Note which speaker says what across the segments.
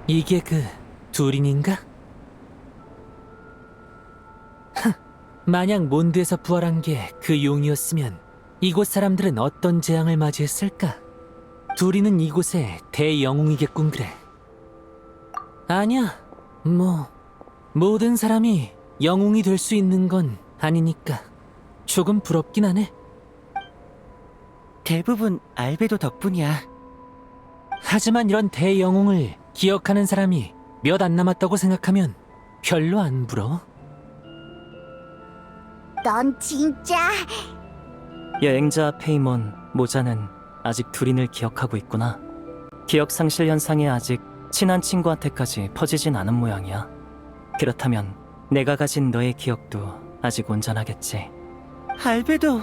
Speaker 1: 이게 그 두린인가? 만약 몬드에서 부활한 게 그 용이었으면 이곳 사람들은 어떤 재앙을 맞이했을까? 두린은 이곳의 대영웅이겠군. 그래. 아니야, 모든 사람이 영웅이 될 수 있는 건 아니니까 조금 부럽긴 하네.
Speaker 2: 대부분 알베도 덕분이야.
Speaker 1: 하지만 이런 대영웅을 기억하는 사람이 몇 안 남았다고 생각하면 별로 안 부러워.
Speaker 3: 넌 진짜
Speaker 2: 여행자 페이몬 모자는 아직 두린을 기억하고 있구나. 기억 상실 현상이 아직 친한 친구한테까지 퍼지진 않은 모양이야. 그렇다면 내가 가진 너의 기억도 아직 온전하겠지. 알베도!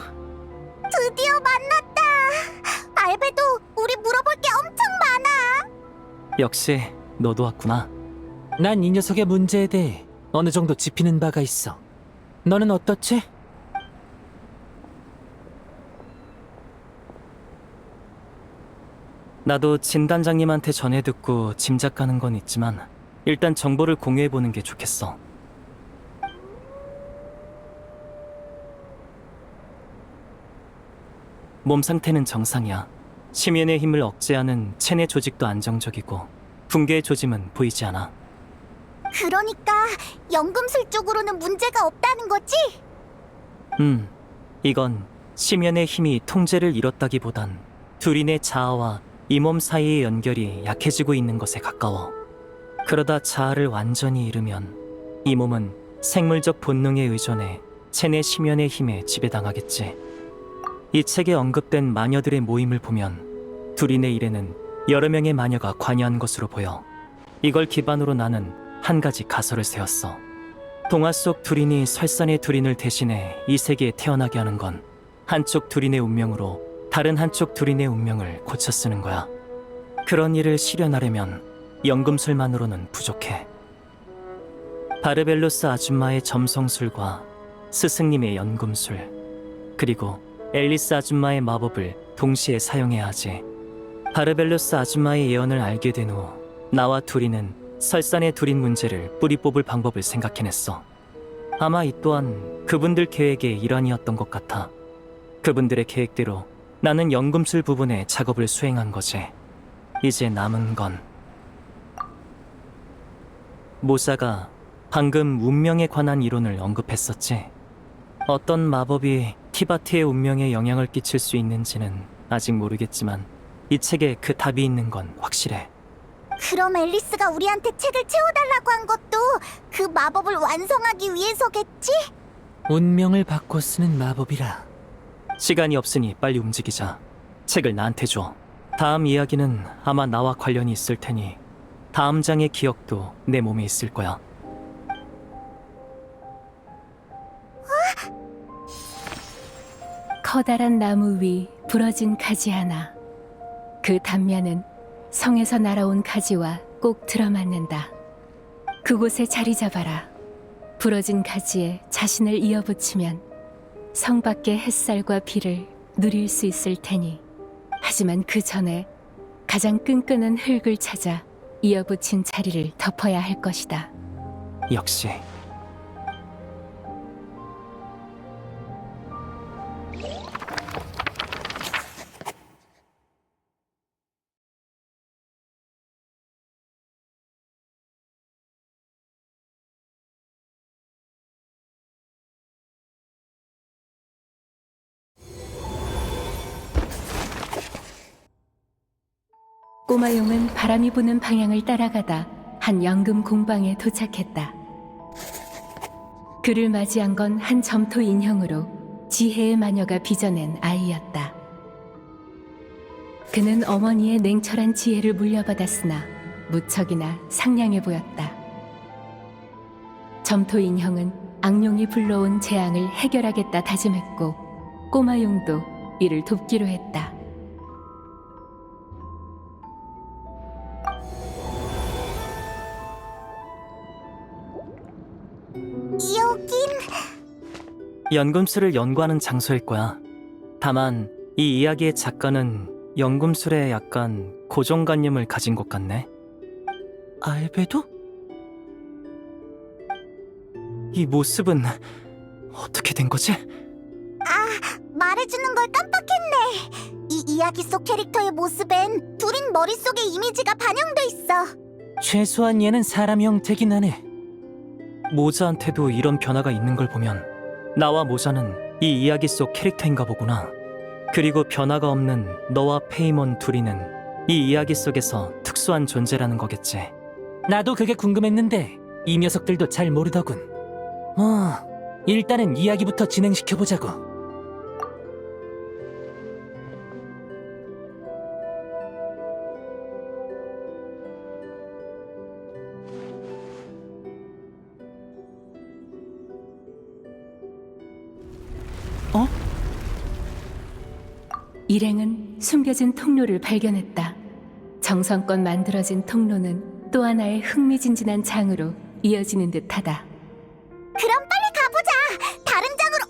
Speaker 3: 드디어 만났다. 알베도, 우리 물어볼 게 엄청 많아.
Speaker 2: 역시 너도 왔구나.
Speaker 1: 난 이 녀석의 문제에 대해 어느 정도 짚이는 바가 있어. 너는 어떻지?
Speaker 2: 나도 진단장님한테 전해 듣고 짐작가는 건 있지만 일단 정보를 공유해보는 게 좋겠어. 몸 상태는 정상이야. 심연의 힘을 억제하는 체내 조직도 안정적이고 붕괴의 조짐은 보이지 않아.
Speaker 3: 그러니까 연금술 쪽으로는 문제가 없다는 거지?
Speaker 2: 이건 심연의 힘이 통제를 잃었다기보단 두린의 자아와 이 몸 사이의 연결이 약해지고 있는 것에 가까워. 그러다 자아를 완전히 잃으면 이 몸은 생물적 본능에 의존해 체내 심연의 힘에 지배당하겠지. 이 책에 언급된 마녀들의 모임을 보면 두린의 일에는 여러 명의 마녀가 관여한 것으로 보여. 이걸 기반으로 나는 한 가지 가설을 세웠어. 동화 속 두린이 설산의 두린을 대신해 이 세계에 태어나게 하는 건 한쪽 두린의 운명으로 다른 한쪽 두린의 운명을 고쳐 쓰는 거야. 그런 일을 실현하려면 연금술만으로는 부족해. 바르벨로스 아줌마의 점성술과 스승님의 연금술, 그리고 앨리스 아줌마의 마법을 동시에 사용해야 하지. 바르벨로스 아줌마의 예언을 알게 된 후 나와 두린은 설산의 두린 문제를 뿌리 뽑을 방법을 생각해냈어. 아마 이 또한 그분들 계획의 일환이었던 것 같아. 그분들의 계획대로 나는 연금술 부분의 작업을 수행한 거지. 이제 남은 건 모사가 방금 운명에 관한 이론을 언급했었지. 어떤 마법이 티바티의 운명에 영향을 끼칠 수 있는지는 아직 모르겠지만 이 책에 그 답이 있는 건 확실해.
Speaker 3: 그럼 앨리스가 우리한테 책을 채워달라고 한 것도 그 마법을 완성하기 위해서겠지?
Speaker 1: 운명을 바꿔 쓰는 마법이라.
Speaker 2: 시간이 없으니 빨리 움직이자. 책을 나한테 줘. 다음 이야기는 아마 나와 관련이 있을 테니 다음 장의 기억도 내 몸에 있을 거야.
Speaker 4: 커다란 나무 위 부러진 가지 하나. 그 단면은 성에서 날아온 가지와 꼭 들어맞는다. 그곳에 자리 잡아라. 부러진 가지에 자신을 이어붙이면 성 밖의 햇살과 비를 누릴 수 있을 테니. 하지만 그 전에 가장 끈끈한 흙을 찾아 이어붙인 자리를 덮어야 할 것이다.
Speaker 2: 역시
Speaker 4: 꼬마용은 바람이 부는 방향을 따라가다 한 연금 공방에 도착했다. 그를 맞이한 건 한 점토 인형으로 지혜의 마녀가 빚어낸 아이였다. 그는 어머니의 냉철한 지혜를 물려받았으나 무척이나 상냥해 보였다. 점토 인형은 악룡이 불러온 재앙을 해결하겠다 다짐했고 꼬마용도 이를 돕기로 했다.
Speaker 3: 여긴...
Speaker 2: 연금술을 연구하는 장소일 거야. 다만 이 이야기의 작가는 연금술에 약간 고정관념을 가진 것 같네. 알베도? 이 모습은 어떻게 된 거지?
Speaker 3: 말해주는 걸 깜빡했네. 이 이야기 속 캐릭터의 모습엔 둘인 머릿속에 이미지가 반영돼 있어.
Speaker 1: 최소한 얘는 사람 형태긴 하네.
Speaker 2: 모자한테도 이런 변화가 있는 걸 보면 나와 모자는 이 이야기 속 캐릭터인가 보구나. 그리고 변화가 없는 너와 페이몬 둘이는 이 이야기 속에서 특수한 존재라는 거겠지.
Speaker 1: 나도 그게 궁금했는데 이 녀석들도 잘 모르더군. 일단은 이야기부터 진행시켜보자고.
Speaker 4: 일행은 숨겨진 통로를 발견했다. 정성껏 만들어진 통로는 또 하나의 흥미진진한 장으로 이어지는 듯하다.
Speaker 3: 그럼 빨리 가보자. 다른 장으로...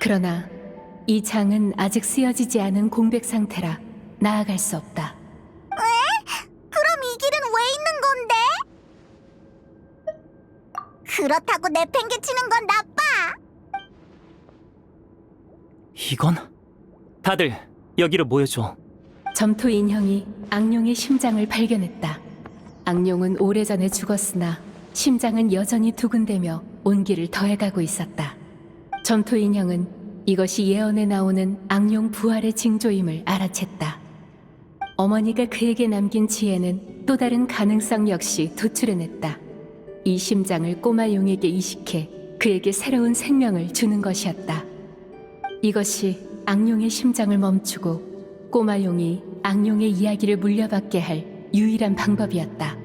Speaker 4: 그러나 이 장은 아직 쓰여지지 않은 공백 상태라 나아갈 수 없다.
Speaker 3: 그럼 이 길은 왜 있는 건데? 그렇다고 내팽개치는 건 나빠.
Speaker 2: 이건? 다들 여기로 모여줘.
Speaker 4: 점토 인형이 악룡의 심장을 발견했다. 악룡은 오래전에 죽었으나 심장은 여전히 두근대며 온기를 더해가고 있었다. 점토 인형은 이것이 예언에 나오는 악룡 부활의 징조임을 알아챘다. 어머니가 그에게 남긴 지혜는 또 다른 가능성 역시 도출해냈다. 이 심장을 꼬마 용에게 이식해 그에게 새로운 생명을 주는 것이었다. 이것이 악룡의 심장을 멈추고 꼬마 용이 악룡의 이야기를 물려받게 할 유일한 방법이었다.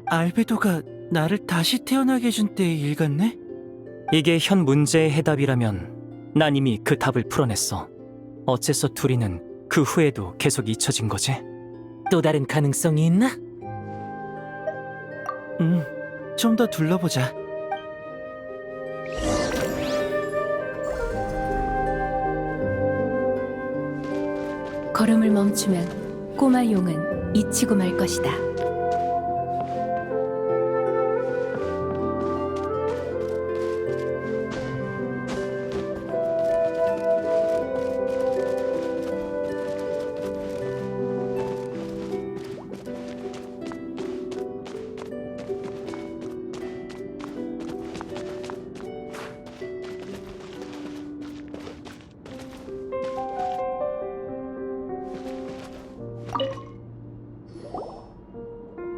Speaker 5: 알베도가 나를 다시 태어나게 해준 때의 일 같네?
Speaker 2: 이게 현 문제의 해답이라면 난 이미 그 답을 풀어냈어. 어째서 둘이는 그 후에도 계속 잊혀진 거지?
Speaker 1: 또 다른 가능성이 있나?
Speaker 5: 좀 더 둘러보자.
Speaker 4: 걸음을 멈추면 꼬마 용은 잊히고 말 것이다.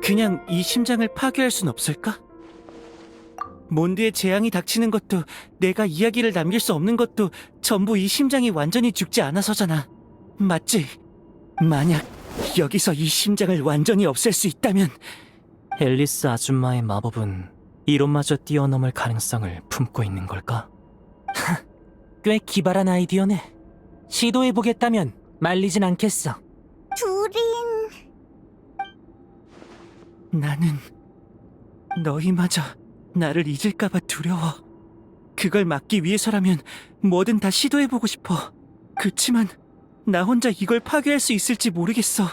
Speaker 5: 그냥 이 심장을 파괴할 순 없을까? 몬드에 재앙이 닥치는 것도 내가 이야기를 남길 수 없는 것도 전부 이 심장이 완전히 죽지 않아서잖아. 맞지? 만약 여기서 이 심장을 완전히 없앨 수 있다면
Speaker 2: 앨리스 아줌마의 마법은 이론마저 뛰어넘을 가능성을 품고 있는 걸까?
Speaker 1: 꽤 기발한 아이디어네. 시도해보겠다면 말리진 않겠어.
Speaker 3: 둘인...
Speaker 5: 나는 너희마저 나를 잊을까봐 두려워. 그걸 막기 위해서라면 뭐든 다 시도해보고 싶어. 그치만 나 혼자 이걸 파괴할 수 있을지 모르겠어.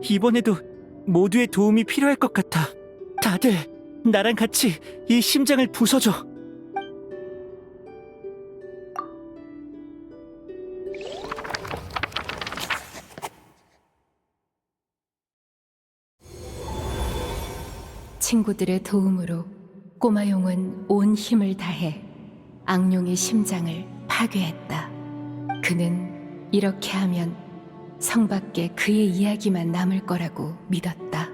Speaker 5: 이번에도 모두의 도움이 필요할 것 같아. 다들 나랑 같이 이 심장을 부숴줘.
Speaker 4: 친구들의 도움으로 꼬마 용은 온 힘을 다해 악룡의 심장을 파괴했다. 그는 이렇게 하면 성 밖에 그의 이야기만 남을 거라고 믿었다.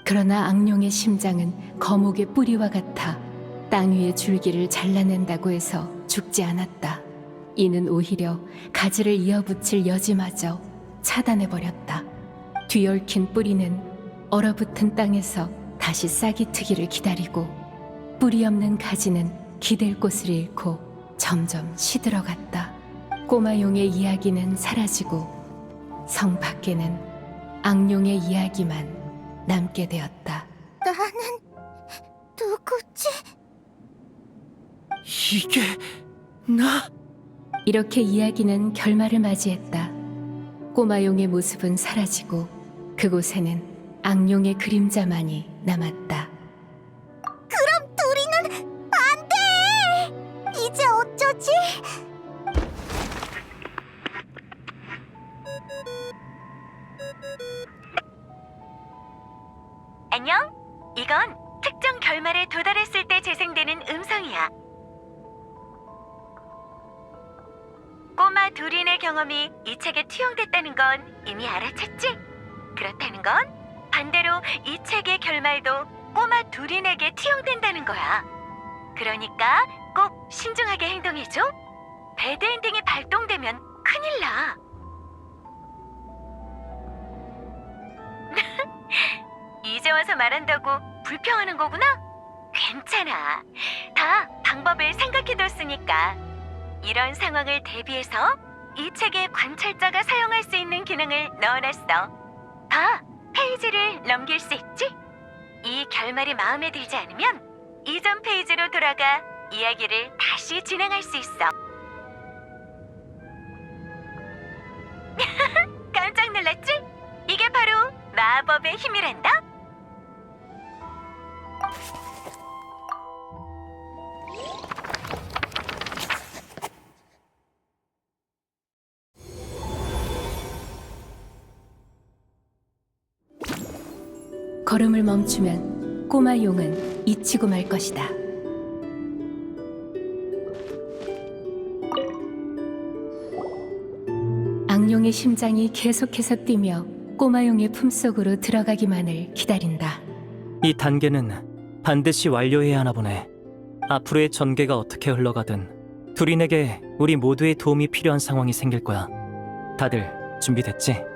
Speaker 4: 그러나 악룡의 심장은 거목의 뿌리와 같아 땅 위의 줄기를 잘라낸다고 해서 죽지 않았다. 이는 오히려 가지를 이어붙일 여지마저 차단해버렸다. 뒤얽힌 뿌리는 얼어붙은 땅에서 다시 싹이 트기를 기다리고, 뿌리 없는 가지는 기댈 곳을 잃고 점점 시들어갔다. 꼬마 용의 이야기는 사라지고 성 밖에는 악룡의 이야기만 남게 되었다.
Speaker 3: 나는 누구야?
Speaker 5: 이게 나?
Speaker 4: 이렇게 이야기는 결말을 맞이했다. 꼬마용의 모습은 사라지고 그곳에는 악룡의 그림자만이 남았다.
Speaker 3: 그럼 둘이는 안 돼! 이제 어쩌지?
Speaker 6: 안녕? 이건 특정 결말에 도달했을 때 재생되는 음성이야. 꼬마 두린의 경험이 이 책에 투영됐다는 건 이미 알아챘지? 그렇다는 건 반대로 이 책의 결말도 꼬마 두린에게 투영된다는 거야. 그러니까 꼭 신중하게 행동해줘. 배드엔딩이 발동되면 큰일 나. 이제 와서 말한다고 불평하는 거구나? 괜찮아. 다 방법을 생각해뒀으니까. 이런 상황을 대비해서 이 책에 관찰자가 사용할 수 있는 기능을 넣어놨어. 봐, 페이지를 넘길 수 있지? 이 결말이 마음에 들지 않으면 이전 페이지로 돌아가 이야기를 다시 진행할 수 있어. 깜짝 놀랐지? 이게 바로 마법의 힘이란다.
Speaker 4: 걸음을 멈추면 꼬마 용은 잊히고 말 것이다. 악룡의 심장이 계속해서 뛰며 꼬마 용의 품속으로 들어가기만을 기다린다.
Speaker 2: 이 단계는 반드시 완료해야 하나 보네. 앞으로의 전개가 어떻게 흘러가든 두린에게 우리 모두의 도움이 필요한 상황이 생길 거야. 다들 준비됐지?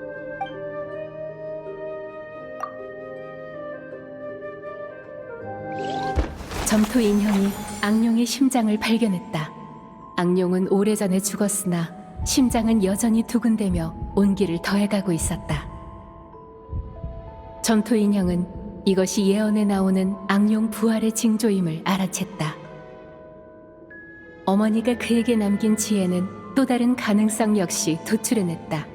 Speaker 4: 점토 인형이 악룡의 심장을 발견했다. 악룡은 오래전에 죽었으나 심장은 여전히 두근대며 온기를 더해가고 있었다. 점토 인형은 이것이 예언에 나오는 악룡 부활의 징조임을 알아챘다. 어머니가 그에게 남긴 지혜는 또 다른 가능성 역시 도출해냈다.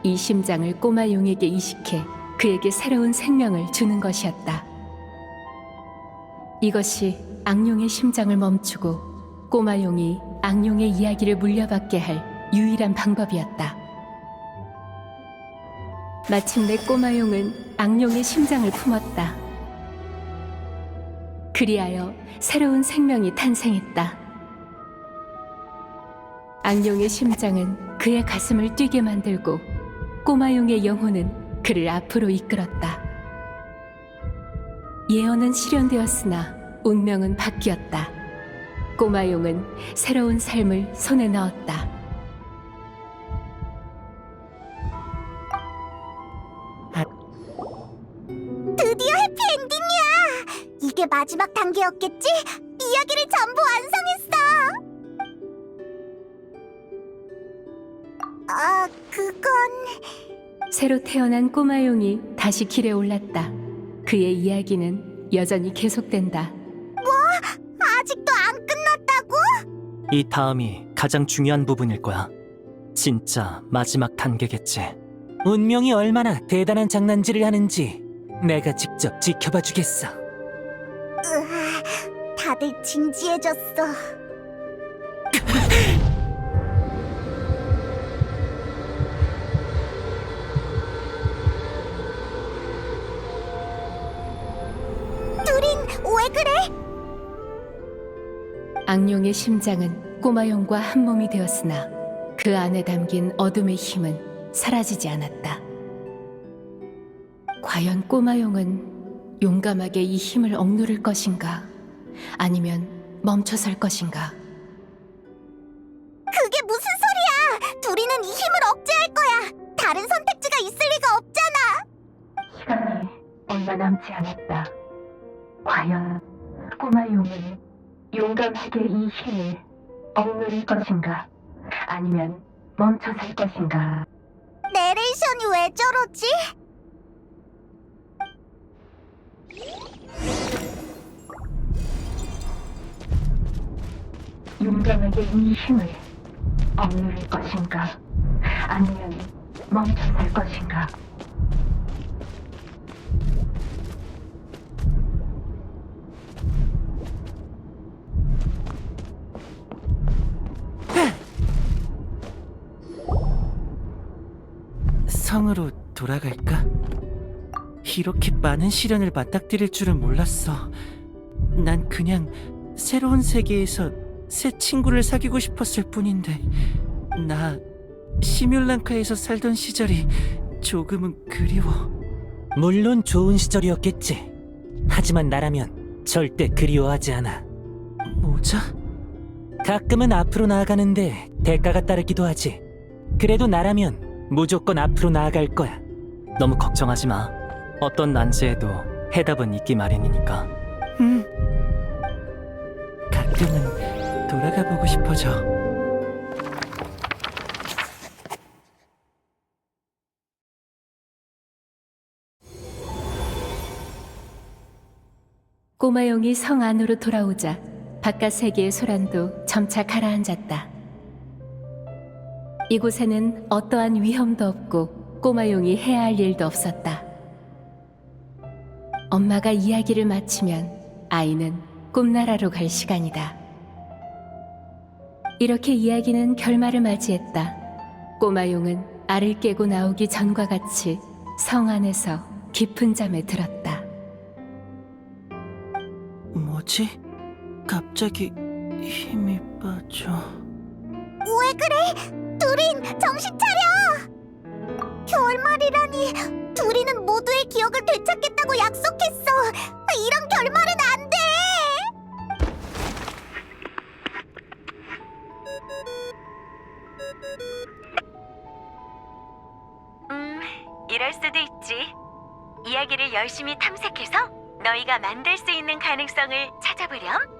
Speaker 4: 이 심장을 꼬마 용에게 이식해 그에게 새로운 생명을 주는 것이었다. 이것이 악룡의 심장을 멈추고 꼬마 용이 악룡의 이야기를 물려받게 할 유일한 방법이었다. 마침내 꼬마 용은 악룡의 심장을 품었다. 그리하여 새로운 생명이 탄생했다. 악룡의 심장은 그의 가슴을 뛰게 만들고 꼬마 용의 영혼은 그를 앞으로 이끌었다. 예언은 실현되었으나 운명은 바뀌었다. 꼬마 용은 새로운 삶을 손에 넣었다.
Speaker 3: 드디어 해피엔딩이야! 이게 마지막 단계였겠지? 이야기를 전부 완성했어! 아, 그건...
Speaker 4: 새로 태어난 꼬마 용이 다시 길에 올랐다. 그의 이야기는 여전히 계속된다.
Speaker 3: 아직도 안 끝났다고?
Speaker 2: 이 다음이 가장 중요한 부분일 거야. 진짜 마지막 단계겠지.
Speaker 1: 운명이 얼마나 대단한 장난질을 하는지 내가 직접 지켜봐 주겠어.
Speaker 3: 으아, 다들 진지해졌어. 두린, 왜 그래?
Speaker 4: 악룡의 심장은 꼬마 용과 한 몸이 되었으나 그 안에 담긴 어둠의 힘은 사라지지 않았다. 과연 꼬마 용은 용감하게 이 힘을 억누를 것인가? 아니면 멈춰설 것인가?
Speaker 3: 그게 무슨 소리야! 두린은 이 힘을 억제할 거야! 다른 선택지가 있을 리가 없잖아!
Speaker 4: 시간이 얼마 남지 않았다. 과연 꼬마 용은 용감하게 이 힘을 억누를 것인가? 아니면 멈춰설 것인가?
Speaker 3: 내레이션이 왜 저러지?
Speaker 7: 용감하게 이 힘을 억누를 것인가? 아니면 멈춰설 것인가?
Speaker 5: 성으로 돌아갈까? 이렇게 많은 시련을 맞닥뜨릴 줄은 몰랐어. 난 그냥 새로운 세계에서 새 친구를 사귀고 싶었을 뿐인데, 나 시뮬랑카에서 살던 시절이 조금은 그리워.
Speaker 1: 물론 좋은 시절이었겠지. 하지만 나라면 절대 그리워하지 않아.
Speaker 5: 모자?
Speaker 1: 가끔은 앞으로 나아가는데 대가가 따르기도 하지. 그래도 나라면 무조건 앞으로 나아갈 거야.
Speaker 2: 너무 걱정하지 마. 어떤 난제에도 해답은 있기 마련이니까.
Speaker 5: 가끔은 돌아가 보고 싶어져.
Speaker 4: 꼬마용이 성 안으로 돌아오자 바깥 세계의 소란도 점차 가라앉았다. 이곳에는 어떠한 위험도 없고 꼬마용이 해야 할 일도 없었다. 엄마가 이야기를 마치면 아이는 꿈나라로 갈 시간이다. 이렇게 이야기는 결말을 맞이했다. 꼬마용은 알을 깨고 나오기 전과 같이 성 안에서 깊은 잠에 들었다.
Speaker 5: 뭐지? 갑자기 힘이 빠져.
Speaker 3: 왜 그래? 두린, 정신 차려! 결말이라니, 두린은 모두의 기억을 되찾겠다고 약속했어. 이런 결말은 안 돼!
Speaker 6: 이럴 수도 있지. 이야기를 열심히 탐색해서 너희가 만들 수 있는 가능성을 찾아보렴.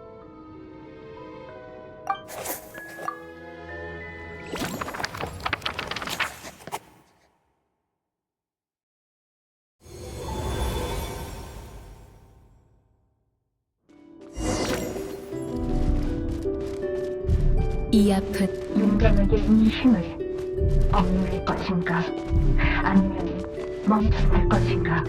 Speaker 4: 이 앞은
Speaker 7: 용감하게 이 힘을 억누를 것인가? 아니면 멈춰설 것인가?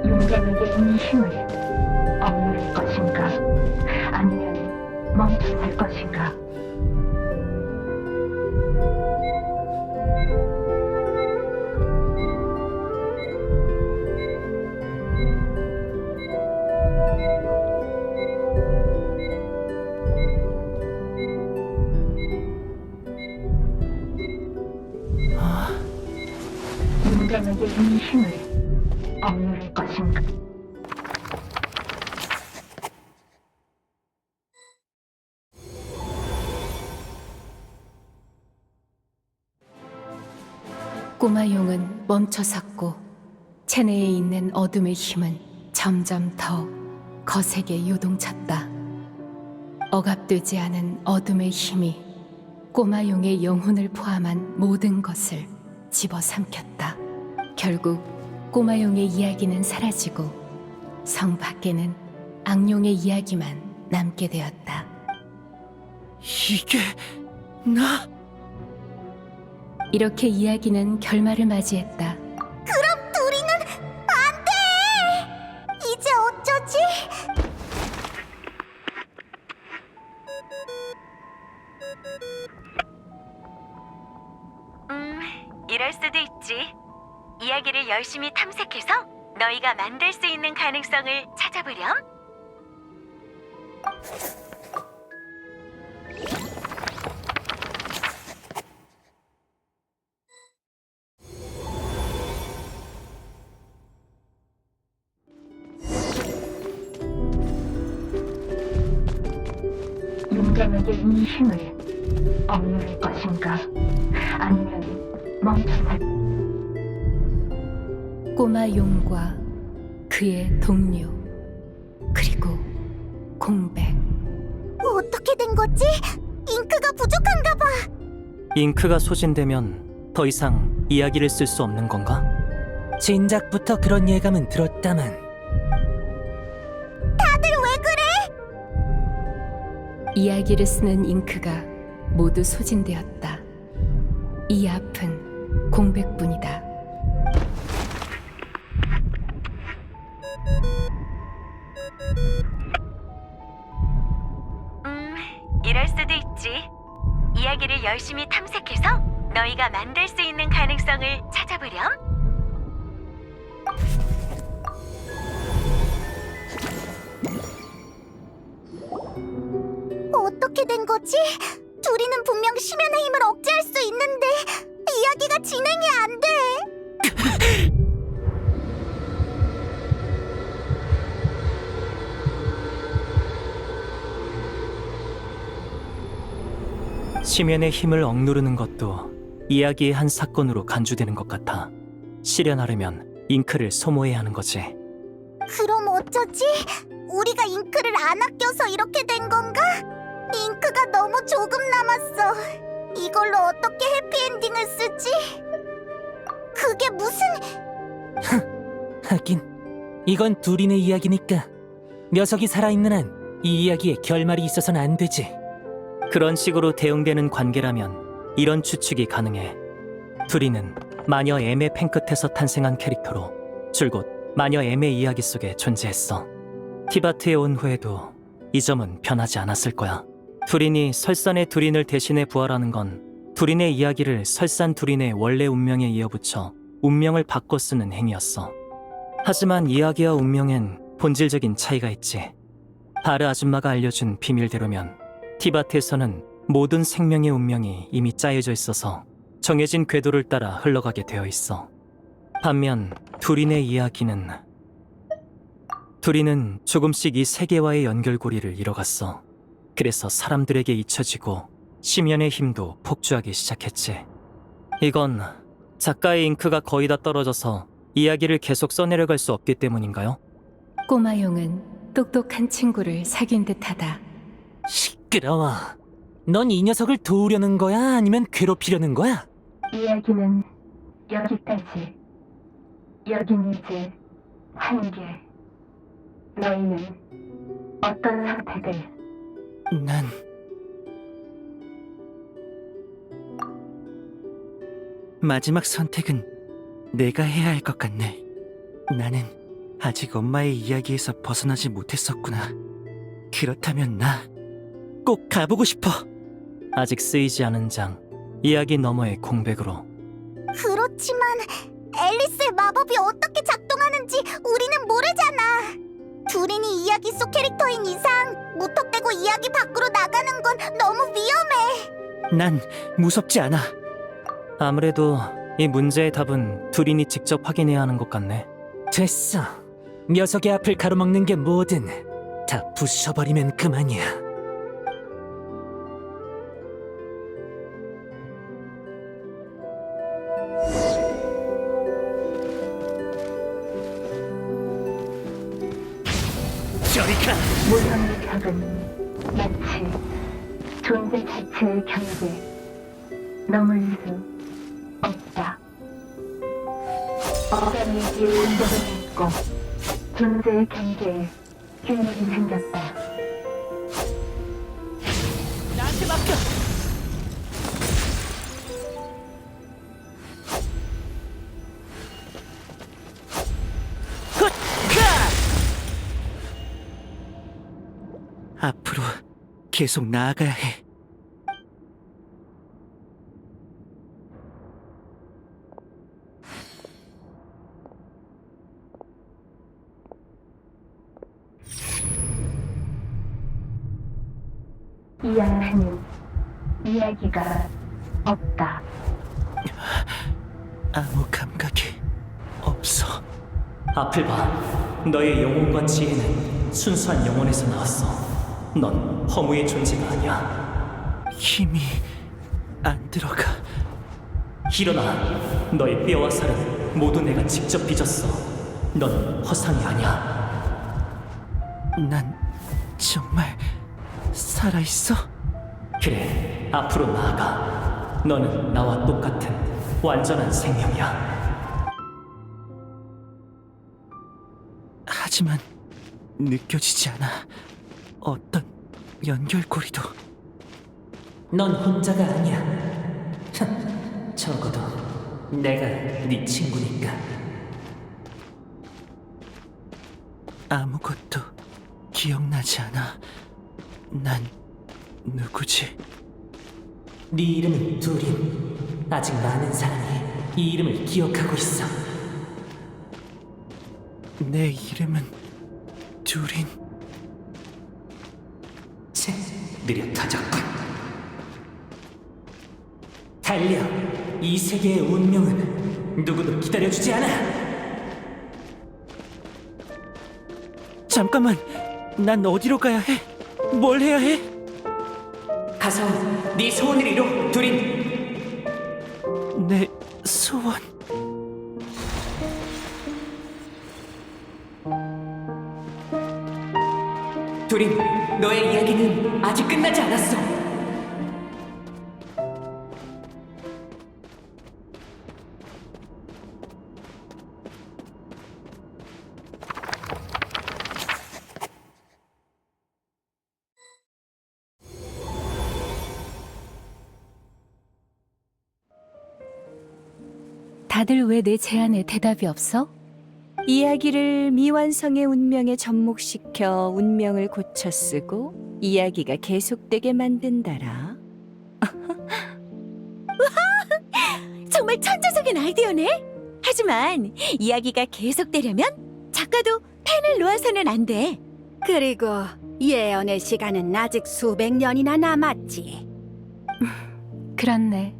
Speaker 7: 용감하게 이 힘을 억누를 것인가? 아니면 멈춰설 것인가? 용감하게 이 힘을 억누를 것인가?
Speaker 4: 꼬마용은 멈춰섰고 체내에 있는 어둠의 힘은 점점 더 거세게 요동쳤다. 억압되지 않은 어둠의 힘이 꼬마용의 영혼을 포함한 모든 것을 집어삼켰다. 결국 꼬마용의 이야기는 사라지고 성 밖에는 악룡의 이야기만 남게 되었다.
Speaker 5: 이게 나?
Speaker 4: 이렇게 이야기는 결말을 맞이했다.
Speaker 3: 그럼 두린은 안 돼! 이제 어쩌지?
Speaker 6: 이럴 수도 있지. 이야기를 열심히 탐색해서 너희가 만들 수 있는 가능성을 찾아보렴.
Speaker 7: 용감하게 이 힘을 억누를 것인가? 아니면 멈춰설
Speaker 4: 꼬마용과 그의 동료 공백.
Speaker 3: 어떻게 된 거지? 잉크가 부족한가 봐.
Speaker 2: 잉크가 소진되면 더 이상 이야기를 쓸 수 없는 건가?
Speaker 1: 진작부터 그런 예감은 들었다만
Speaker 3: 다들 왜 그래?
Speaker 4: 이야기를 쓰는 잉크가 모두 소진되었다. 이 앞은 공백뿐이다.
Speaker 6: 이럴 수도 있지. 이야기를 열심히 탐색해서 너희가 만들 수 있는 가능성을 찾아보렴.
Speaker 3: 어떻게 된 거지? 둘이는 분명 심연의 힘을 억제할 수 있는데 이야기가 진행이 안 돼.
Speaker 2: 심연의 힘을 억누르는 것도 이야기의 한 사건으로 간주되는 것 같아. 실현하려면 잉크를 소모해야 하는 거지.
Speaker 3: 그럼 어쩌지? 우리가 잉크를 안 아껴서 이렇게 된 건가? 잉크가 너무 조금 남았어. 이걸로 어떻게 해피엔딩을 쓰지? 그게 무슨...
Speaker 1: 하긴 이건 둘이네 이야기니까 녀석이 살아있는 한 이 이야기에 결말이 있어서는 안 되지.
Speaker 2: 그런 식으로 대응되는 관계라면 이런 추측이 가능해. 둘이는 마녀 M의 펜 끝에서 탄생한 캐릭터로 줄곧 마녀 M의 이야기 속에 존재했어. 티바트에 온 후에도 이 점은 변하지 않았을 거야. 두린이 설산의 두린을 대신해 부활하는 건 두린의 이야기를 설산 두린의 원래 운명에 이어붙여 운명을 바꿔 쓰는 행위였어. 하지만 이야기와 운명엔 본질적인 차이가 있지. 바르 아줌마가 알려준 비밀대로면 티바트에서는 모든 생명의 운명이 이미 짜여져 있어서 정해진 궤도를 따라 흘러가게 되어 있어. 반면 두린의 이야기는 조금씩 이 세계와의 연결고리를 잃어갔어. 그래서 사람들에게 잊혀지고 심연의 힘도 폭주하기 시작했지. 이건 작가의 잉크가 거의 다 떨어져서 이야기를 계속 써내려갈 수 없기 때문인가요?
Speaker 4: 꼬마용은 똑똑한 친구를 사귄 듯하다.
Speaker 1: 시끄러워. 넌 이 녀석을 도우려는 거야? 아니면 괴롭히려는 거야?
Speaker 7: 이야기는 여기까지. 여긴 이제 한계. 너희는 어떤 선택을?
Speaker 5: 난 마지막 선택은 내가 해야 할 것 같네. 나는 아직 엄마의 이야기에서 벗어나지 못했었구나. 그렇다면 나 꼭 가보고 싶어.
Speaker 2: 아직 쓰이지 않은 장, 이야기 너머의 공백으로.
Speaker 3: 그렇지만 앨리스의 마법이 어떻게 작동하는지 우리는 모르잖아. 두린이 이야기 속 캐릭터인 이상 무턱대고 이야기 밖으로 나가는 건 너무 위험해.
Speaker 5: 난 무섭지 않아.
Speaker 2: 아무래도 이 문제의 답은 두린이 직접 확인해야 하는 것 같네.
Speaker 1: 됐어. 녀석의 앞을 가로막는 게 뭐든 다 부숴버리면 그만이야.
Speaker 5: 저리 가!
Speaker 7: 모성의 벽은 마치 존재 자체의 경계 넘을 수 없다. 어감이 이 운동을 있고 존재의 경계에 균열이 생겼다.
Speaker 5: 나한테 맡겨! 훗! 가! 앞으로 계속 나아가야 해.
Speaker 7: 이 안에는 이야기가 없다.
Speaker 5: 아무 감각이 없어.
Speaker 2: 앞을 봐. 너의 영혼과 지혜는 순수한 영혼에서 나왔어. 넌 허무의 존재가 아니야.
Speaker 5: 힘이 안 들어가.
Speaker 2: 일어나. 너의 뼈와 살은 모두 내가 직접 빚었어. 넌 허상이 아니야.
Speaker 5: 난 정말 살아있어?
Speaker 2: 그래, 앞으로 나아가. 너는 나와 똑같은 완전한 생명이야.
Speaker 5: 하지만 느껴지지 않아. 어떤 연결고리도.
Speaker 1: 넌 혼자가 아니야. 적어도 내가 네 친구니까.
Speaker 5: 아무것도 기억나지 않아. 난 누구지?
Speaker 1: 네 이름은 두린. 아직 많은 사람이 이 이름을 기억하고 있어.
Speaker 5: 내 이름은 두린.
Speaker 1: 채, 느릿하졌군. 달려. 이 세계의 운명은 누구도 기다려주지 않아.
Speaker 5: 잠깐만, 난 어디로 가야 해? 뭘 해야 해?
Speaker 1: 가서 네 소원을 이뤄, 두린.
Speaker 5: 내 소원.
Speaker 1: 두린, 너의 이야기는 아직 끝나지 않았어.
Speaker 4: 다들 왜 내 제안에 대답이 없어?
Speaker 8: 이야기를 미완성의 운명에 접목시켜 운명을 고쳐 쓰고 이야기가 계속되게 만든다라.
Speaker 3: 정말 천재적인 아이디어네. 하지만 이야기가 계속되려면 작가도 펜을 놓아서는 안 돼.
Speaker 9: 그리고 예언의 시간은 아직 수백 년이나 남았지.
Speaker 4: 그렇네.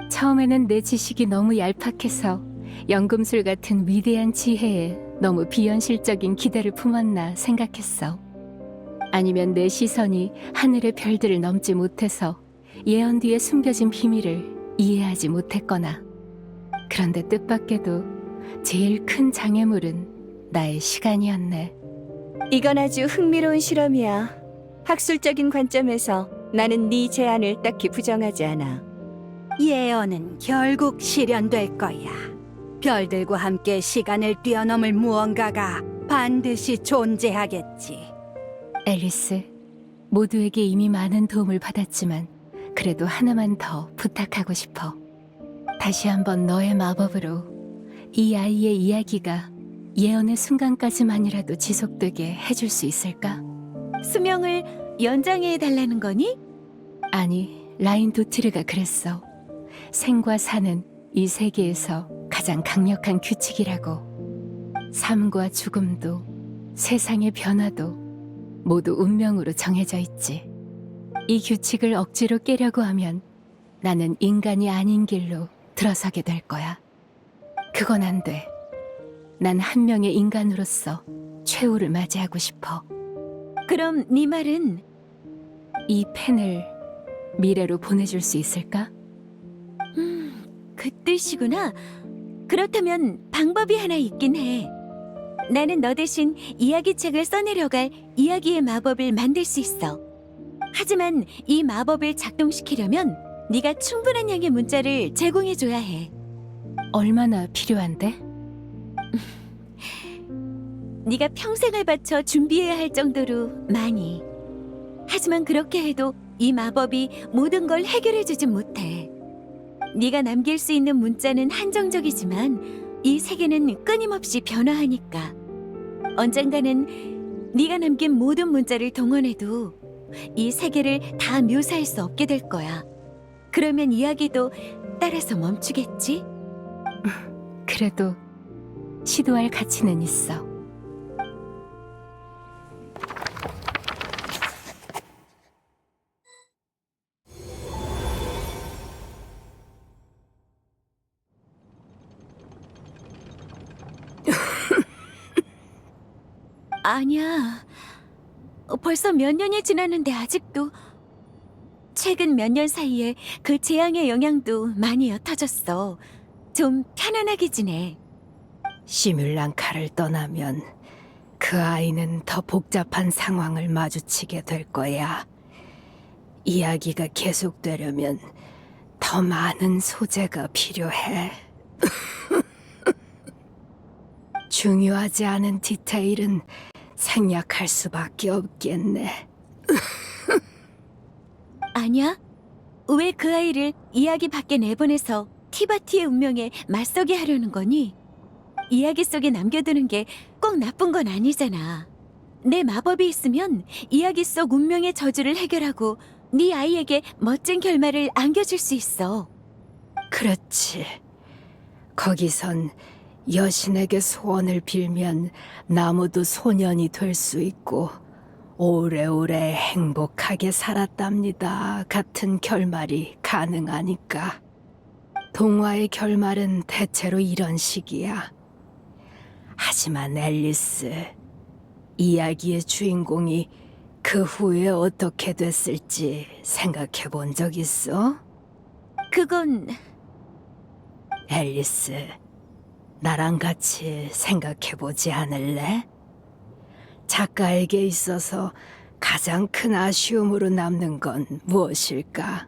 Speaker 4: 처음에는 내 지식이 너무 얄팍해서 연금술 같은 위대한 지혜에 너무 비현실적인 기대를 품었나 생각했어. 아니면 내 시선이 하늘의 별들을 넘지 못해서 예언 뒤에 숨겨진 비밀을 이해하지 못했거나. 그런데 뜻밖에도 제일 큰 장애물은 나의 시간이었네.
Speaker 8: 이건 아주 흥미로운 실험이야. 학술적인 관점에서 나는 네 제안을 딱히 부정하지 않아.
Speaker 9: 예언은 결국 실현될 거야. 별들과 함께 시간을 뛰어넘을 무언가가 반드시 존재하겠지.
Speaker 4: 앨리스, 모두에게 이미 많은 도움을 받았지만 그래도 하나만 더 부탁하고 싶어. 다시 한번 너의 마법으로 이 아이의 이야기가 예언의 순간까지만이라도 지속되게 해줄 수 있을까?
Speaker 3: 수명을 연장해 달라는 거니?
Speaker 4: 아니, 라인 도트르가 그랬어. 생과 사는 이 세계에서 가장 강력한 규칙이라고. 삶과 죽음도 세상의 변화도 모두 운명으로 정해져 있지. 이 규칙을 억지로 깨려고 하면 나는 인간이 아닌 길로 들어서게 될 거야. 그건 안 돼. 난 한 명의 인간으로서 최후를 맞이하고 싶어.
Speaker 3: 그럼 네 말은
Speaker 4: 이 펜을 미래로 보내줄 수 있을까?
Speaker 3: 그 뜻이구나. 그렇다면 방법이 하나 있긴 해. 나는 너 대신 이야기책을 써내려갈 이야기의 마법을 만들 수 있어. 하지만 이 마법을 작동시키려면 네가 충분한 양의 문자를 제공해줘야 해.
Speaker 4: 얼마나 필요한데?
Speaker 3: 네가 평생을 바쳐 준비해야 할 정도로 많이. 하지만 그렇게 해도 이 마법이 모든 걸 해결해주진 못해. 네가 남길 수 있는 문자는 한정적이지만 이 세계는 끊임없이 변화하니까. 언젠가는 네가 남긴 모든 문자를 동원해도 이 세계를 다 묘사할 수 없게 될 거야. 그러면 이야기도 따라서 멈추겠지?
Speaker 4: 그래도 시도할 가치는 있어.
Speaker 3: 아니야. 벌써 몇 년이 지났는데 아직도. 최근 몇 년 사이에 그 재앙의 영향도 많이 옅어졌어. 좀 편안하게 지내.
Speaker 8: 시뮬랑카를 떠나면
Speaker 4: 그 아이는 더 복잡한 상황을 마주치게 될 거야. 이야기가 계속되려면 더 많은 소재가 필요해. 중요하지 않은 디테일은 생략할 수밖에 없겠네.
Speaker 8: 아니야? 왜 그 아이를 이야기 밖에 내보내서 티바티의 운명에 맞서게 하려는 거니? 이야기 속에 남겨두는 게 꼭 나쁜 건 아니잖아. 내 마법이 있으면 이야기 속 운명의 저주를 해결하고 네 아이에게 멋진 결말을 안겨줄 수 있어.
Speaker 4: 그렇지. 거기선 여신에게 소원을 빌면 나무도 소년이 될 수 있고 오래오래 행복하게 살았답니다 같은 결말이 가능하니까. 동화의 결말은 대체로 이런 식이야. 하지만 앨리스, 이야기의 주인공이 그 후에 어떻게 됐을지 생각해 본 적 있어?
Speaker 8: 그건
Speaker 4: 앨리스, 나랑 같이 생각해 보지 않을래? 작가에게 있어서 가장 큰 아쉬움으로 남는 건 무엇일까?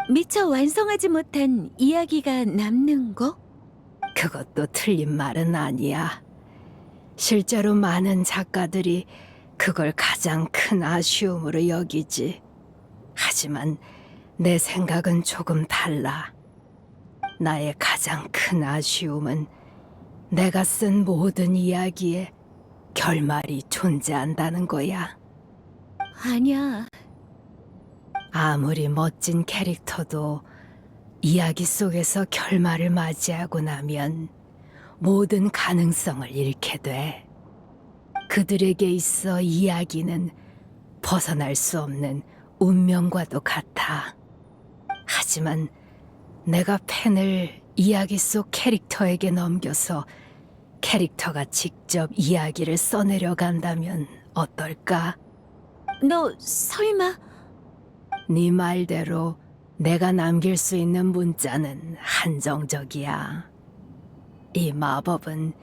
Speaker 8: 미처 완성하지 못한 이야기가 남는 거?
Speaker 4: 그것도 틀린 말은 아니야. 실제로 많은 작가들이 그걸 가장 큰 아쉬움으로 여기지. 하지만 내 생각은 조금 달라. 나의 가장 큰 아쉬움은 내가 쓴 모든 이야기에 결말이 존재한다는 거야.
Speaker 8: 아니야.
Speaker 4: 아무리 멋진 캐릭터도 이야기 속에서 결말을 맞이하고 나면 모든 가능성을 잃게 돼. 그들에게 있어 이야기는 벗어날 수 없는 운명과도 같아. 하지만 내가 펜을 이야기 속 캐릭터에게 넘겨서 캐릭터가 직접 이야기를 써내려 간다면 어떨까?
Speaker 8: 너 설마
Speaker 4: 네 말대로 내가 남길 수 있는 문자는 한정적이야. 이 마법은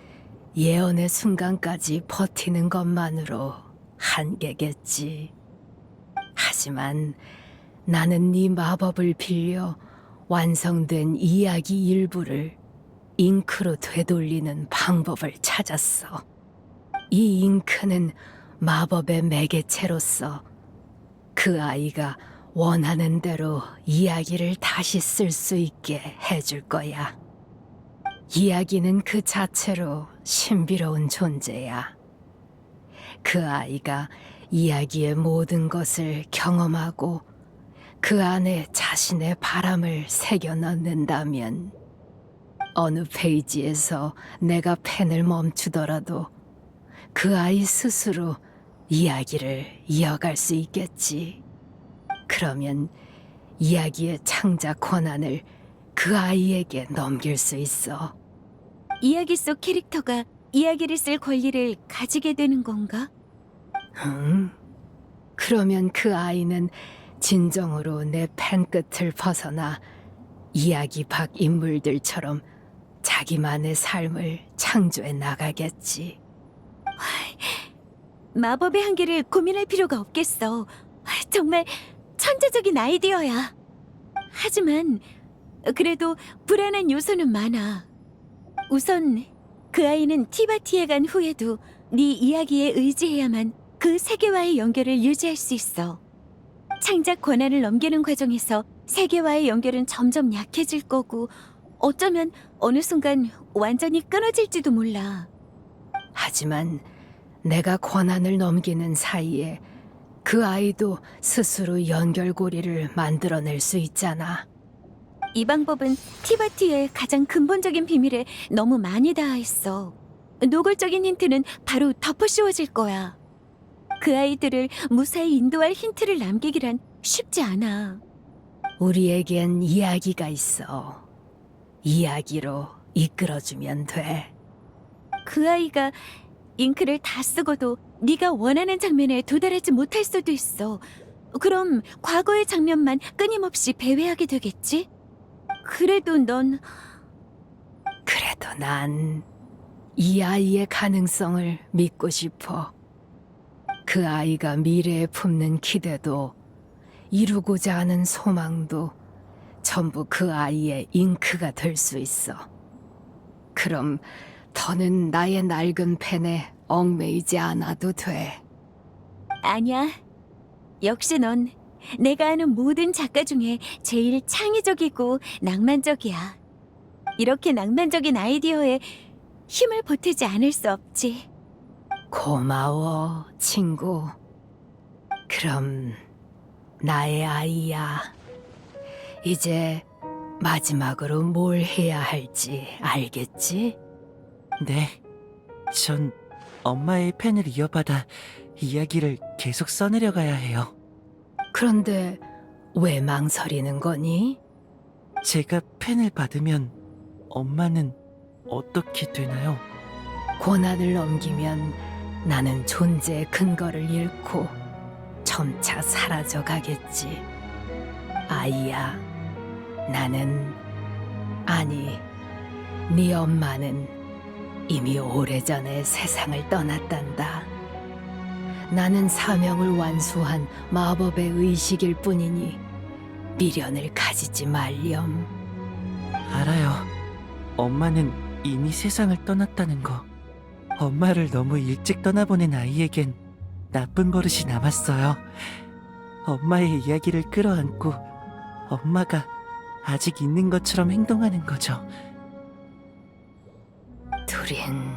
Speaker 4: 예언의 순간까지 버티는 것만으로 한계겠지. 하지만 나는 네 마법을 빌려 완성된 이야기 일부를 잉크로 되돌리는 방법을 찾았어. 이 잉크는 마법의 매개체로서 그 아이가 원하는 대로 이야기를 다시 쓸 수 있게 해줄 거야. 이야기는 그 자체로 신비로운 존재야. 그 아이가 이야기의 모든 것을 경험하고 그 안에 자신의 바람을 새겨 넣는다면 어느 페이지에서 내가 펜을 멈추더라도 그 아이 스스로 이야기를 이어갈 수 있겠지. 그러면 이야기의 창작 권한을 그 아이에게 넘길 수 있어.
Speaker 8: 이야기 속 캐릭터가 이야기를 쓸 권리를 가지게 되는 건가?
Speaker 4: 그러면 그 아이는 진정으로 내 펜 끝을 벗어나 이야기 밖 인물들처럼 자기만의 삶을 창조해 나가겠지.
Speaker 8: 마법의 한계를 고민할 필요가 없겠어. 정말 천재적인 아이디어야. 하지만 그래도 불안한 요소는 많아. 우선 그 아이는 티바티에 간 후에도 네 이야기에 의지해야만 그 세계와의 연결을 유지할 수 있어. 창작 권한을 넘기는 과정에서 세계와의 연결은 점점 약해질 거고 어쩌면 어느 순간 완전히 끊어질지도 몰라.
Speaker 4: 하지만 내가 권한을 넘기는 사이에 그 아이도 스스로 연결고리를 만들어낼 수 있잖아.
Speaker 8: 이 방법은 티바티의 가장 근본적인 비밀에 너무 많이 닿아있어. 노골적인 힌트는 바로 덮어씌워질 거야. 그 아이들을 무사히 인도할 힌트를 남기기란 쉽지 않아.
Speaker 4: 우리에겐 이야기가 있어. 이야기로 이끌어주면 돼.
Speaker 8: 그 아이가 잉크를 다 쓰고도 네가 원하는 장면에 도달하지 못할 수도 있어. 그럼 과거의 장면만 끊임없이 배회하게 되겠지? 그래도
Speaker 4: 난 이 아이의 가능성을 믿고 싶어. 그 아이가 미래에 품는 기대도 이루고자 하는 소망도 전부 그 아이의 잉크가 될 수 있어. 그럼 더는 나의 낡은 펜에 얽매이지 않아도 돼.
Speaker 8: 아니야. 역시 넌 내가 아는 모든 작가 중에 제일 창의적이고 낭만적이야. 이렇게 낭만적인 아이디어에 힘을 보태지 않을 수 없지.
Speaker 4: 고마워, 친구. 그럼 나의 아이야. 이제 마지막으로 뭘 해야 할지 알겠지?
Speaker 5: 네, 전 엄마의 펜을 이어받아 이야기를 계속 써내려가야 해요.
Speaker 4: 그런데 왜 망설이는 거니?
Speaker 5: 제가 펜을 받으면 엄마는 어떻게 되나요?
Speaker 4: 고난을 넘기면 나는 존재의 근거를 잃고 점차 사라져 가겠지. 아이야, 네 엄마는 이미 오래전에 세상을 떠났단다. 나는 사명을 완수한 마법의 의식일 뿐이니 미련을 가지지 말렴.
Speaker 5: 알아요. 엄마는 이미 세상을 떠났다는 거. 엄마를 너무 일찍 떠나보낸 아이에겐 나쁜 버릇이 남았어요. 엄마의 이야기를 끌어안고 엄마가 아직 있는 것처럼 행동하는 거죠.
Speaker 4: 둘인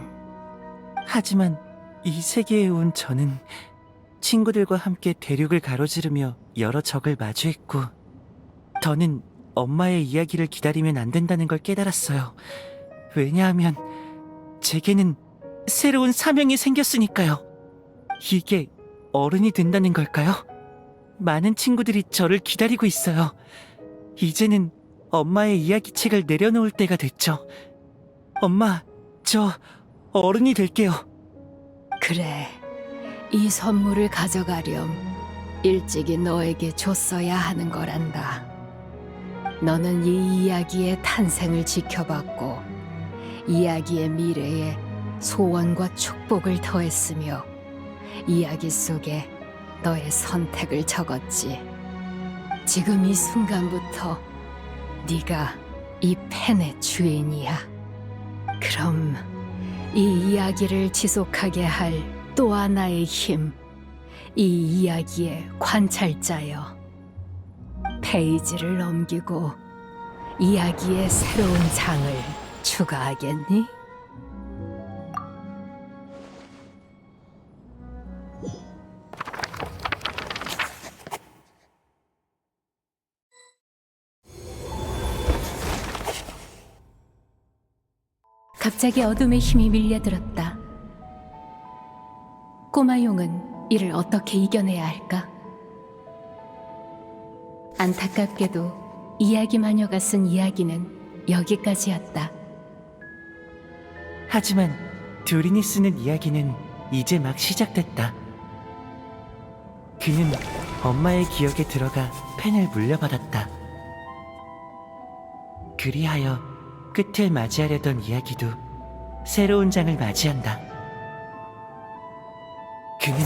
Speaker 5: 하지만 이 세계에 온 저는 친구들과 함께 대륙을 가로지르며 여러 적을 마주했고, 더는 엄마의 이야기를 기다리면 안 된다는 걸 깨달았어요. 왜냐하면 제게는 새로운 사명이 생겼으니까요. 이게 어른이 된다는 걸까요? 많은 친구들이 저를 기다리고 있어요. 이제는 엄마의 이야기책을 내려놓을 때가 됐죠. 엄마, 저 어른이 될게요.
Speaker 4: 그래, 이 선물을 가져가렴. 일찍이 너에게 줬어야 하는 거란다. 너는 이 이야기의 탄생을 지켜봤고 이야기의 미래에 소원과 축복을 더했으며 이야기 속에 너의 선택을 적었지. 지금 이 순간부터 네가 이 펜의 주인이야. 그럼 이 이야기를 지속하게 할 또 하나의 힘, 이 이야기의 관찰자여. 페이지를 넘기고 이야기의 새로운 장을 추가하겠니? 갑자기 어둠의 힘이 밀려들었다. 꼬마 용은 이를 어떻게 이겨내야 할까? 안타깝게도 이야기 마녀가 쓴 이야기는 여기까지였다.
Speaker 5: 하지만 두린이 쓰는 이야기는 이제 막 시작됐다. 그는 엄마의 기억에 들어가 펜을 물려받았다. 그리하여 끝을 맞이하려던 이야기도 새로운 장을 맞이한다. 그는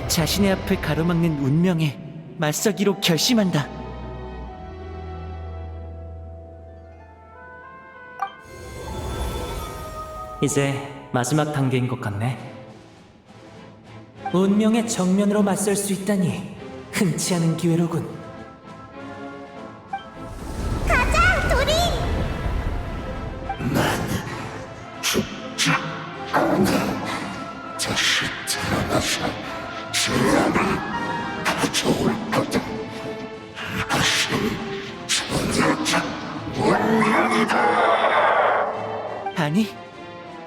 Speaker 5: 자신의 앞을 가로막는 운명에 맞서기로 결심한다.
Speaker 2: 이제 마지막 단계인 것 같네.
Speaker 1: 운명의 정면으로 맞설 수 있다니 흔치 않은 기회로군.
Speaker 3: 가자, 둘이!
Speaker 5: 아니,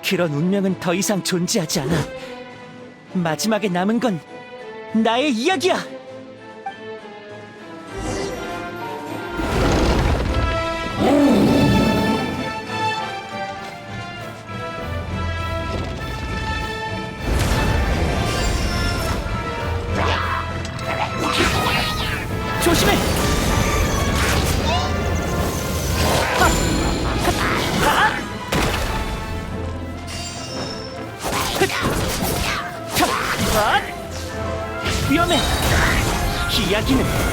Speaker 5: 그런 운명은 더 이상 존재하지 않아. 마지막에 남은 건 나의 이야기야! 조심해!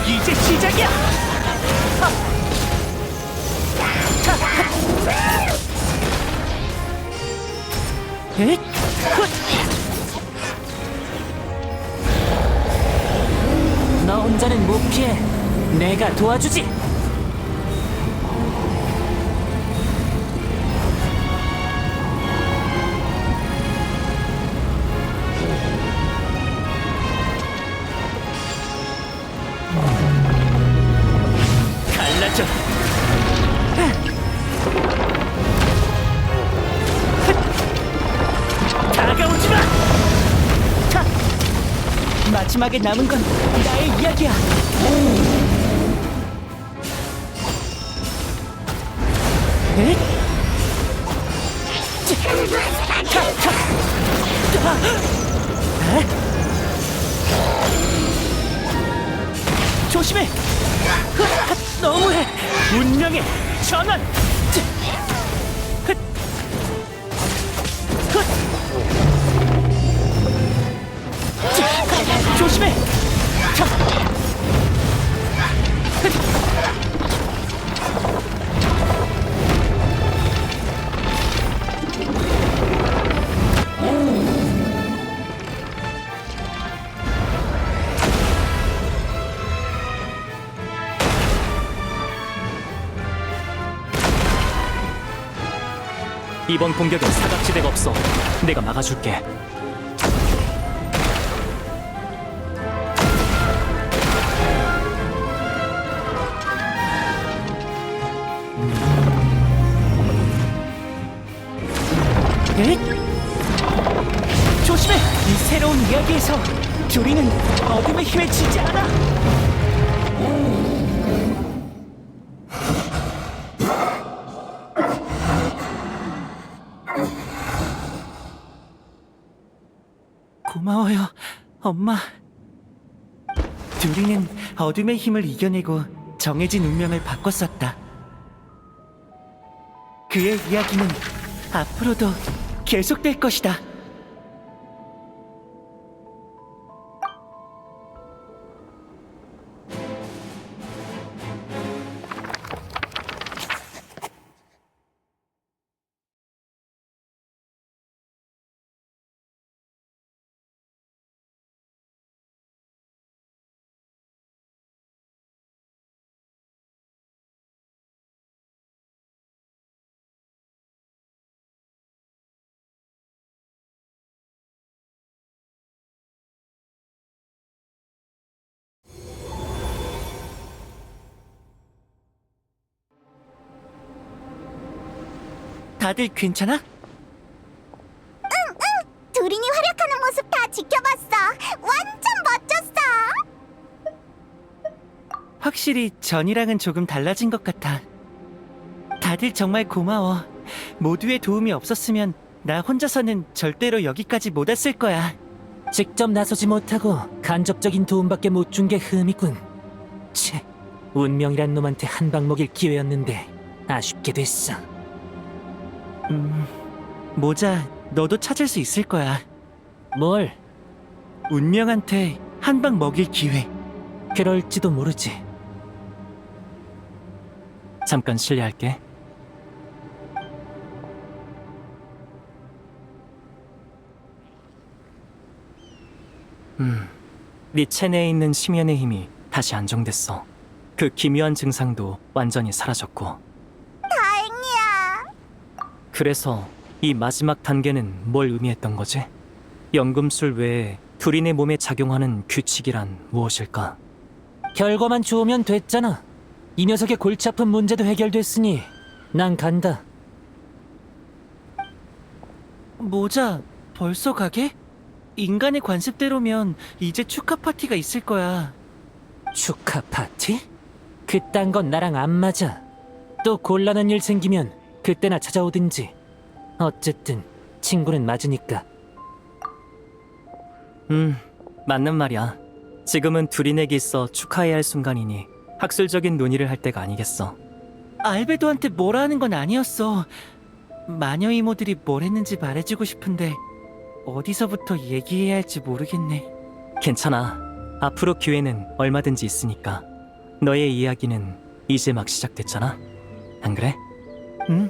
Speaker 5: 이제 시작이야! 에잇!
Speaker 1: 너 혼자는 못 피해. 내가 도와주지.
Speaker 5: 갈라져! 다가오지 마! 마지막에 남은 건 나의 이야기야. 에잇! 조심해! 너무해! 운명의 전환! 조심해!
Speaker 2: 이번 공격엔 사각지대가 없어. 내가 막아줄게.
Speaker 5: 에잇! 조심해! 이 새로운 이야기에서 둘이는 어둠의 힘에 지지 않아! 고마워요, 엄마. 둘이는 어둠의 힘을 이겨내고 정해진 운명을 바꿨었다. 그의 이야기는 앞으로도 계속될 것이다. 다들 괜찮아?
Speaker 3: 두린이 활약하는 모습 다 지켜봤어. 완전 멋졌어.
Speaker 5: 확실히 전이랑은 조금 달라진 것 같아. 다들 정말 고마워. 모두의 도움이 없었으면 나 혼자서는 절대로 여기까지 못 왔을 거야.
Speaker 1: 직접 나서지 못하고 간접적인 도움밖에 못 준 게 흠이군. 채, 운명이란 놈한테 한 방 먹일 기회였는데 아쉽게 됐어.
Speaker 5: 모자, 너도 찾을 수 있을 거야.
Speaker 1: 뭘?
Speaker 5: 운명한테 한 방 먹일 기회.
Speaker 1: 그럴지도 모르지.
Speaker 2: 잠깐 실례할게. 네 체내에 있는 심연의 힘이 다시 안정됐어. 그 기묘한 증상도 완전히 사라졌고.
Speaker 3: 다행이야.
Speaker 2: 그래서 이 마지막 단계는 뭘 의미했던 거지? 연금술 외에 둘이네 몸에 작용하는 규칙이란 무엇일까?
Speaker 1: 결과만 좋으면 됐잖아. 이 녀석의 골치 아픈 문제도 해결됐으니 난 간다.
Speaker 5: 모자, 벌써 가게? 인간의 관습대로면 이제 축하 파티가 있을 거야.
Speaker 1: 축하 파티? 그딴 건 나랑 안 맞아. 또 곤란한 일 생기면 그때나 찾아오든지. 어쨌든 친구는 맞으니까.
Speaker 2: 맞는 말이야. 지금은 둘이네기 있어 축하해야 할 순간이니 학술적인 논의를 할 때가 아니겠어.
Speaker 5: 알베도한테 뭐라 하는 건 아니었어. 마녀 이모들이 뭘 했는지 말해주고 싶은데 어디서부터 얘기해야 할지 모르겠네.
Speaker 2: 괜찮아. 앞으로 기회는 얼마든지 있으니까 너의 이야기는 이제 막 시작됐잖아. 안 그래?
Speaker 5: 응?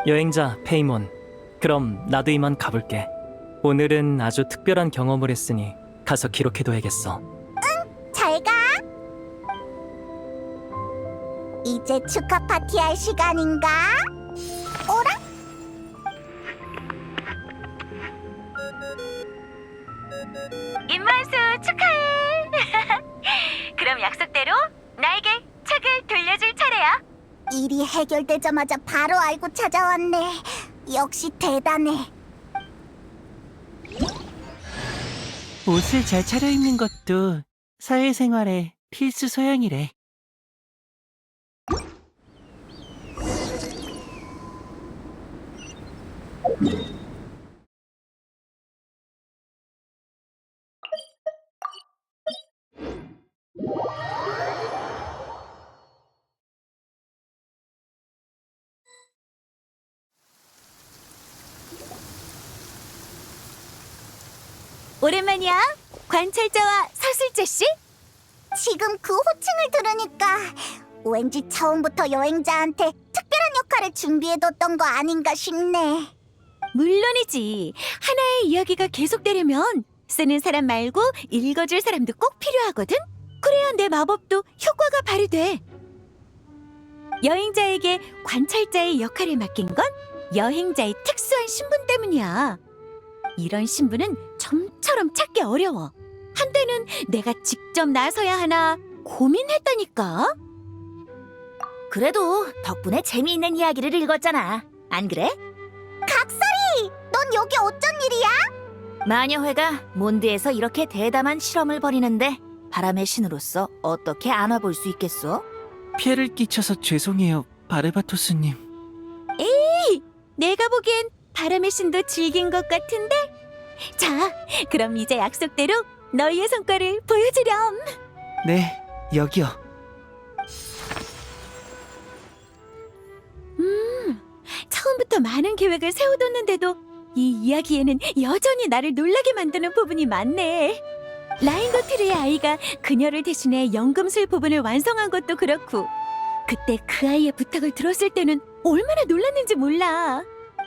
Speaker 2: 여행자 페이몬, 그럼 나도 이만 가볼게. 오늘은 아주 특별한 경험을 했으니 가서 기록해둬야겠어.
Speaker 3: 잘 가. 이제 축하 파티할 시간인가? 오라?
Speaker 6: 입만수 축하해. 그럼 약속대로 나에게 책을 돌려줄 차례야.
Speaker 3: 일이 해결되자마자 바로 알고 찾아왔네. 역시 대단해.
Speaker 5: 옷을 잘 차려입는 것도 사회생활의 필수 소양이래.
Speaker 8: 오랜만이야. 관찰자와 서술자 씨?
Speaker 3: 지금 그 호칭을 들으니까 왠지 처음부터 여행자한테 특별한 역할을 준비해뒀던 거 아닌가 싶네.
Speaker 8: 물론이지. 하나의 이야기가 계속되려면 쓰는 사람 말고 읽어줄 사람도 꼭 필요하거든. 그래야 내 마법도 효과가 발휘돼. 여행자에게 관찰자의 역할을 맡긴 건 여행자의 특수한 신분 때문이야. 이런 신분은 좀처럼 찾기 어려워. 한때는 내가 직접 나서야 하나 고민했다니까.
Speaker 3: 그래도 덕분에 재미있는 이야기를 읽었잖아. 안 그래? 각설이! 넌 여기 어쩐 일이야? 마녀회가 몬드에서 이렇게 대담한 실험을 벌이는데 바람의 신으로서 어떻게 안 와볼 수 있겠어?
Speaker 5: 피해를 끼쳐서 죄송해요, 바르바토스님.
Speaker 8: 내가 보기엔 바람의 신도 즐긴 것 같은데? 자, 그럼 이제 약속대로 너희의 성과를 보여주렴.
Speaker 5: 네, 여기요.
Speaker 8: 처음부터 많은 계획을 세워뒀는데도 이 이야기에는 여전히 나를 놀라게 만드는 부분이 많네. 라인거트르의 아이가 그녀를 대신해 연금술 부분을 완성한 것도 그렇고, 그때 그 아이의 부탁을 들었을 때는 얼마나 놀랐는지 몰라.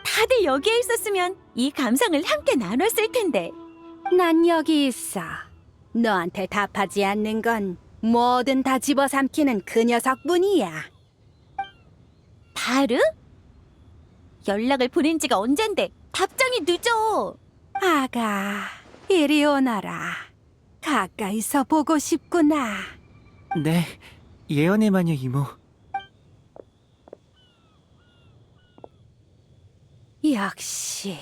Speaker 8: 다들 여기에 있었으면 이 감상을 함께 나눴을 텐데.
Speaker 9: 난 여기 있어. 너한테 답하지 않는 건 뭐든 다 집어삼키는 그 녀석뿐이야.
Speaker 8: 바르? 연락을 보낸 지가 언젠데 답장이 늦어.
Speaker 9: 아가, 이리 오너라. 가까이서 보고 싶구나.
Speaker 5: 네, 예언의 마녀 이모.
Speaker 9: 역시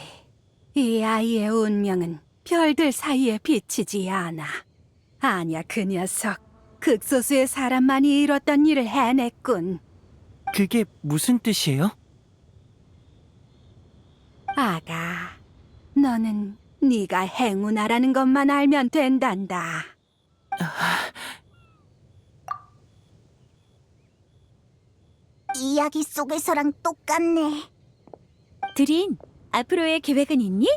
Speaker 9: 이 아이의 운명은 별들 사이에 비치지 않아. 아냐, 그 녀석 극소수의 사람만이 이뤘던 일을 해냈군.
Speaker 5: 그게 무슨 뜻이에요?
Speaker 9: 아가, 너는 네가 행운아라는 것만 알면 된단다.
Speaker 3: 이야기 속에서랑 똑같네.
Speaker 8: 드린, 앞으로의 계획은 있니?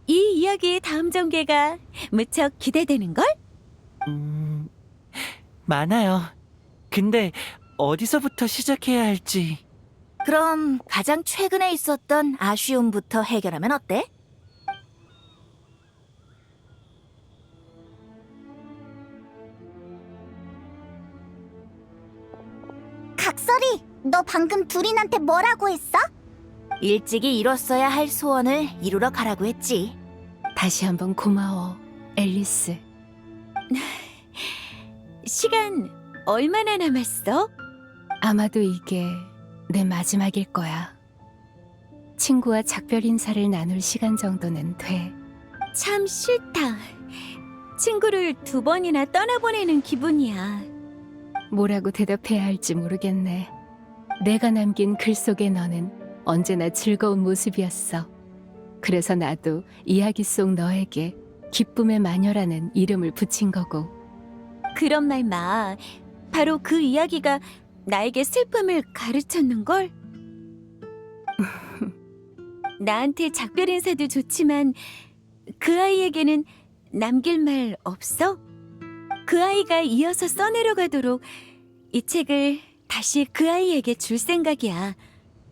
Speaker 8: 이 이야기의 다음 전개가 무척 기대되는걸?
Speaker 5: 많아요. 근데 어디서부터 시작해야 할지.
Speaker 3: 그럼 가장 최근에 있었던 아쉬움부터 해결하면 어때? 각설이, 너 방금 두린한테 뭐라고 했어? 일찍이 이뤘어야 할 소원을 이루러 가라고 했지.
Speaker 4: 다시 한번 고마워, 앨리스.
Speaker 8: 시간 얼마나 남았어?
Speaker 4: 아마도 이게 내 마지막일 거야. 친구와 작별 인사를 나눌 시간 정도는 돼.
Speaker 8: 참 싫다. 친구를 2번이나 떠나보내는 기분이야.
Speaker 4: 뭐라고 대답해야 할지 모르겠네. 내가 남긴 글 속의 너는 언제나 즐거운 모습이었어. 그래서 나도 이야기 속 너에게 기쁨의 마녀라는 이름을 붙인 거고.
Speaker 8: 그런 말 마. 바로 그 이야기가 나에게 슬픔을 가르쳤는걸? 나한테 작별 인사도 좋지만 그 아이에게는 남길 말 없어? 그 아이가 이어서 써내려가도록 이 책을 다시 그 아이에게 줄 생각이야.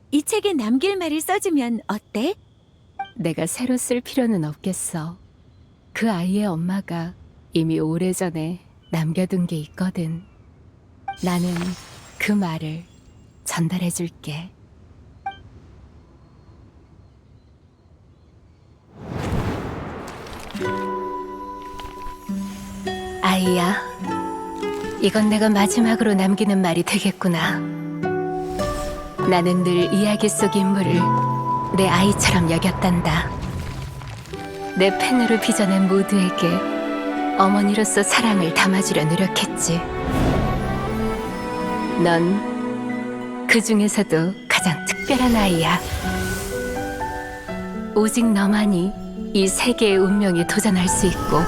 Speaker 8: 이 책에 남길 말을 써주면 어때?
Speaker 4: 내가 새로 쓸 필요는 없겠어. 그 아이의 엄마가 이미 오래전에 남겨둔 게 있거든. 나는 그 말을 전달해 줄게. 아이야, 이건 내가 마지막으로 남기는 말이 되겠구나. 나는 늘 이야기 속 인물을 내 아이처럼 여겼단다. 내 펜으로 빚어낸 모두에게 어머니로서 사랑을 담아주려 노력했지. 넌 그 중에서도 가장 특별한 아이야. 오직 너만이 이 세계의 운명에 도전할 수 있고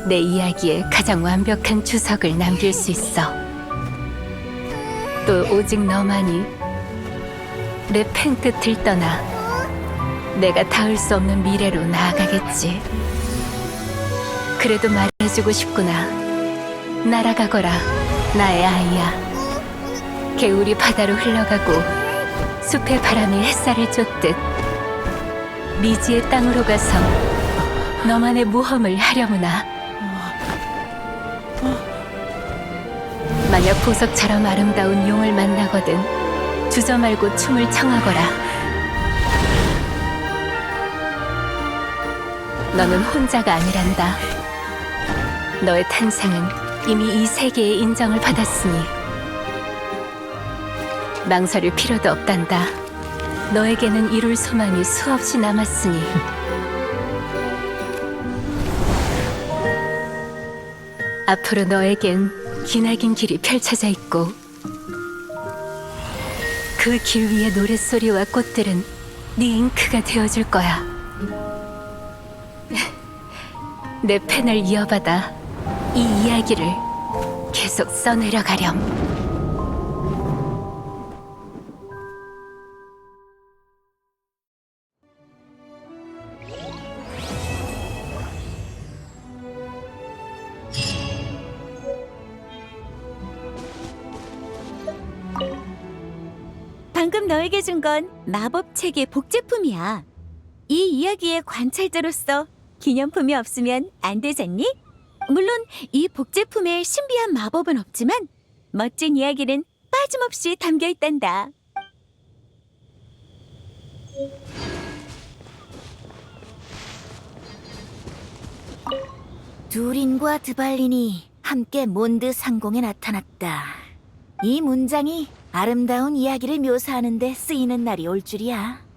Speaker 4: 내 이야기에 가장 완벽한 주석을 남길 수 있어. 또 오직 너만이 내 펜 끝을 떠나 내가 닿을 수 없는 미래로 나아가겠지. 그래도 말해주고 싶구나. 날아가거라, 나의 아이야. 개울이 바다로 흘러가고 숲의 바람이 햇살을 쫓듯 미지의 땅으로 가서 너만의 모험을 하려무나. 만약 보석처럼 아름다운 용을 만나거든 주저 말고 춤을 청하거라. 너는 혼자가 아니란다. 너의 탄생은 이미 이 세계의 인정을 받았으니 망설일 필요도 없단다. 너에게는 이룰 소망이 수없이 남았으니. 앞으로 너에겐 기나긴 길이 펼쳐져 있고 그 길 위의 노랫소리와 꽃들은 네 잉크가 되어줄 거야. 내 펜을 이어받아 이 이야기를 계속 써내려가렴.
Speaker 8: 방금 너에게 준 건 마법책의 복제품이야. 이 이야기의 관찰자로서 기념품이 없으면 안 되잖니? 물론 이 복제품에 신비한 마법은 없지만 멋진 이야기는 빠짐없이 담겨 있단다.
Speaker 3: 두린과 드발린이 함께 몬드 상공에 나타났다. 이 문장이 아름다운 이야기를 묘사하는 데 쓰이는 날이 올 줄이야.